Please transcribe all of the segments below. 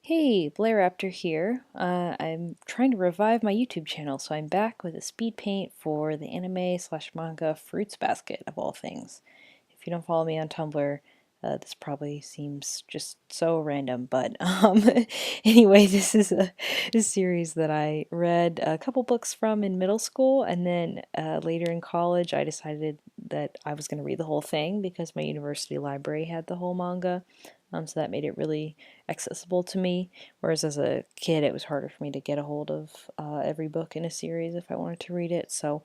Hey, Blairaptor here. I'm trying to revive my YouTube channel, so I'm back with a speed paint for the anime slash manga Fruits Basket, of all things. If you don't follow me on Tumblr, this probably seems just so random, but anyway, this is a series that I read a couple books from in middle school, and then later in college I decided that I was going to read the whole thing because my university library had the whole manga. So that made it really accessible to me, whereas as a kid it was harder for me to get a hold of every book in a series if I wanted to read it. So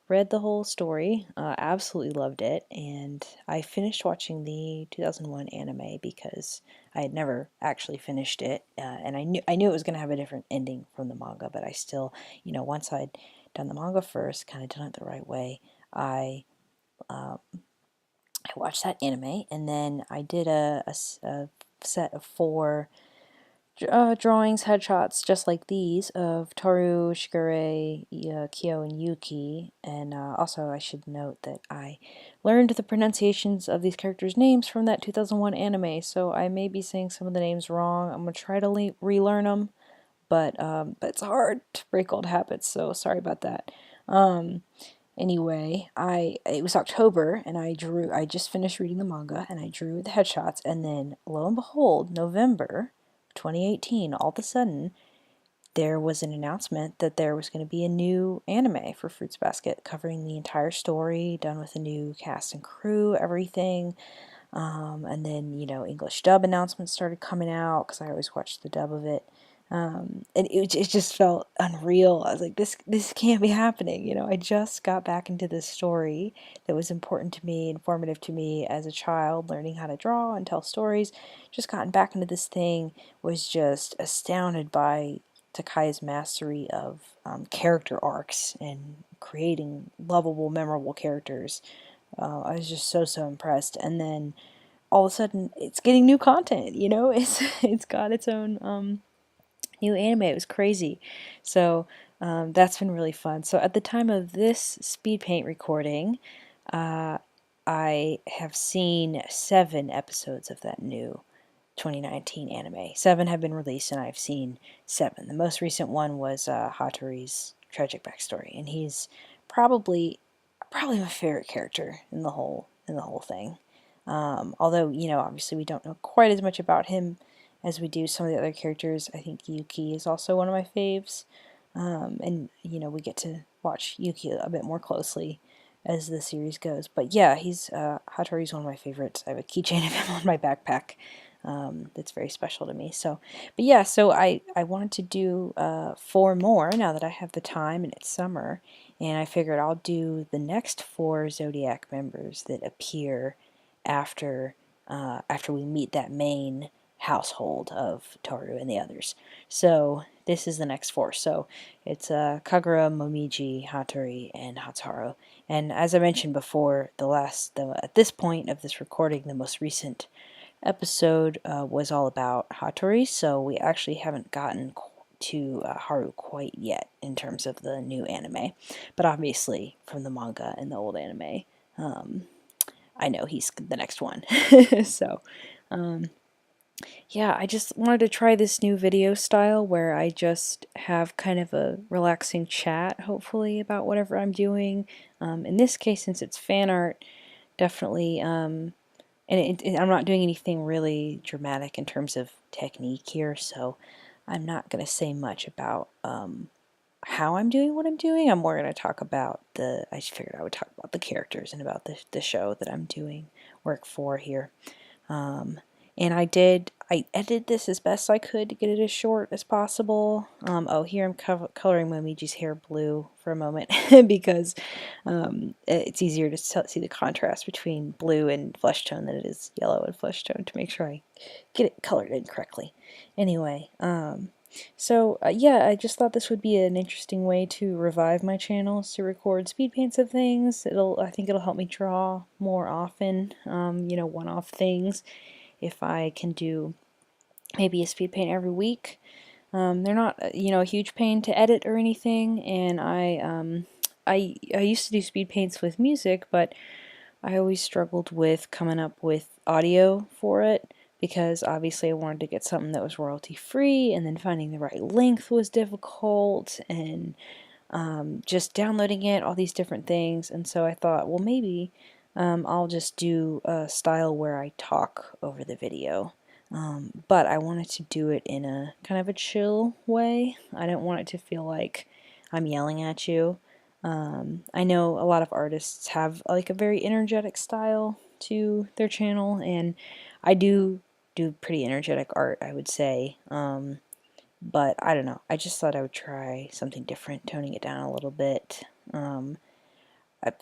read the whole story, absolutely loved it, and I finished watching the 2001 anime because I had never actually finished it, and I knew it was going to have a different ending from the manga, but I still, once I'd done the manga first, kind of done it the right way, I um, I watched that anime, and then I did a set of four drawings, headshots, just like these, of Toru, Shigure, Kyo, and Yuki. And also, I should note that I learned the pronunciations of these characters' names from that 2001 anime, so I may be saying some of the names wrong. I'm going to try to relearn them, but it's hard to break old habits, so sorry about that. Um, Anyway, it was October, and I just finished reading the manga, and I drew the headshots, and then lo and behold, November 2018, all of a sudden there was an announcement that there was going to be a new anime for Fruits Basket, covering the entire story, done with a new cast and crew, everything. And then, English dub announcements started coming out because I always watched the dub of it. And it just felt unreal. I was like, this can't be happening. I just got back into this story that was important to me, informative to me as a child, learning how to draw and tell stories. Just gotten back into this thing, was just astounded by Takai's mastery of character arcs and creating lovable, memorable characters. I was just so impressed. And then all of a sudden, it's getting new content. It's got its own new anime. It was crazy. So that's been really fun. So at the time of this speed paint recording, uh, I have seen 7 episodes of that new 2019 anime. 7 have been released, and I've seen 7. The most recent one was Hattori's tragic backstory, and he's probably my favorite character in the whole thing. Although, obviously we don't know quite as much about him as we do some of the other characters. I think Yuki is also one of my faves. And, we get to watch Yuki a bit more closely as the series goes. But yeah, Hattori's one of my favorites. I have a keychain of him on my backpack. That's very special to me. But yeah, so I wanted to do 4 more now that I have the time and it's summer. And I figured I'll do the next 4 Zodiac members that appear after we meet that main household of Toru and the others. So this is the next 4. So it's Kagura, Momiji, Hattori, and Hataro. And as I mentioned before, at this point of this recording, the most recent episode was all about Hattori, so we actually haven't gotten to Haru quite yet in terms of the new anime. But obviously, from the manga and the old anime, I know he's the next one. So, yeah, I just wanted to try this new video style where I just have kind of a relaxing chat, hopefully, about whatever I'm doing. In this case, since it's fan art, definitely, and I'm not doing anything really dramatic in terms of technique here, so I'm not going to say much about how I'm doing what I'm doing. I'm more going to talk about I just figured I would talk about the characters and about the show that I'm doing work for here. And I edited this as best I could to get it as short as possible. Oh, here I'm coloring Momiji's hair blue for a moment because it's easier to see the contrast between blue and flesh tone than it is yellow and flesh tone, to make sure I get it colored in correctly. Anyway, yeah, I just thought this would be an interesting way to revive my channels, to record speed paints of things. I think it'll help me draw more often, one-off things, if I can do maybe a speed paint every week. They're not, a huge pain to edit or anything, and I used to do speed paints with music, but I always struggled with coming up with audio for it. because obviously I wanted to get something that was royalty free, and then finding the right length was difficult, and just downloading it, all these different things. And so I thought, well, maybe I'll just do a style where I talk over the video. But I wanted to do it in a kind of a chill way. I didn't want it to feel like I'm yelling at you. I know a lot of artists have like a very energetic style to their channel, and I do pretty energetic art, I would say. But I don't know. I just thought I would try something different, toning it down a little bit.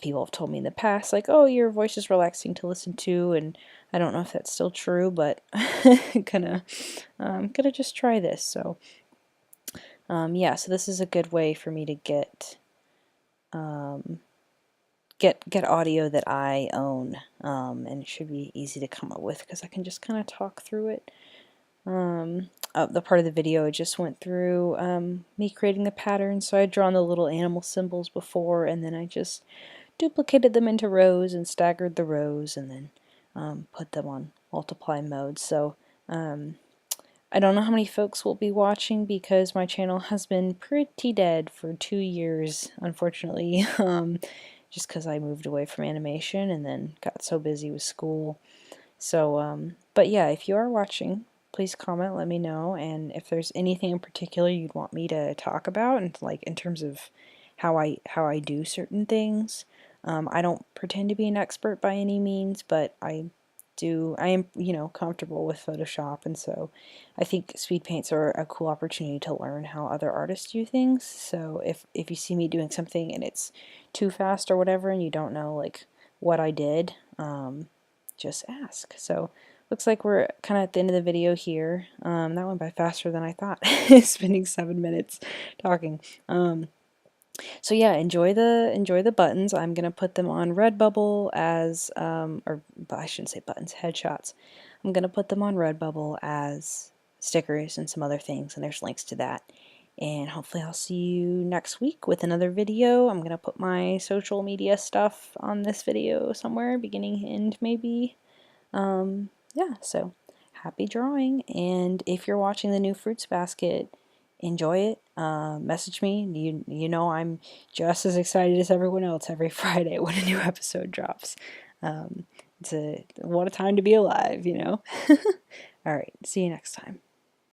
People have told me in the past, like, oh, your voice is relaxing to listen to, and I don't know if that's still true, but gonna just try this. So yeah, so this is a good way for me to get get audio that I own, and it should be easy to come up with because I can just kind of talk through it. The part of the video I just went through me creating the pattern, so I had drawn the little animal symbols before, and then I just duplicated them into rows and staggered the rows, and then put them on multiply mode. So I don't know how many folks will be watching because my channel has been pretty dead for 2 years, unfortunately, just because I moved away from animation and then got so busy with school. So, but yeah, if you are watching, please comment, let me know, and if there's anything in particular you'd want me to talk about, and like in terms of how I do certain things. I don't pretend to be an expert by any means, but I am, you know, comfortable with Photoshop, and so I think speed paints are a cool opportunity to learn how other artists do things. So if you see me doing something and it's too fast or whatever, and you don't know like what I did, just ask. So looks like we're kind of at the end of the video here. That went by faster than I thought, spending 7 minutes talking. So yeah, enjoy the buttons. I'm gonna put them on Redbubble as or I shouldn't say buttons, headshots. I'm gonna put them on Redbubble as stickers and some other things, and there's links to that. And hopefully I'll see you next week with another video. I'm gonna put my social media stuff on this video somewhere, beginning, end maybe. Yeah, so happy drawing, and if you're watching the new Fruits Basket, enjoy it. Message me. You know I'm just as excited as everyone else every Friday when a new episode drops. What a time to be alive, you know? Alright, see you next time.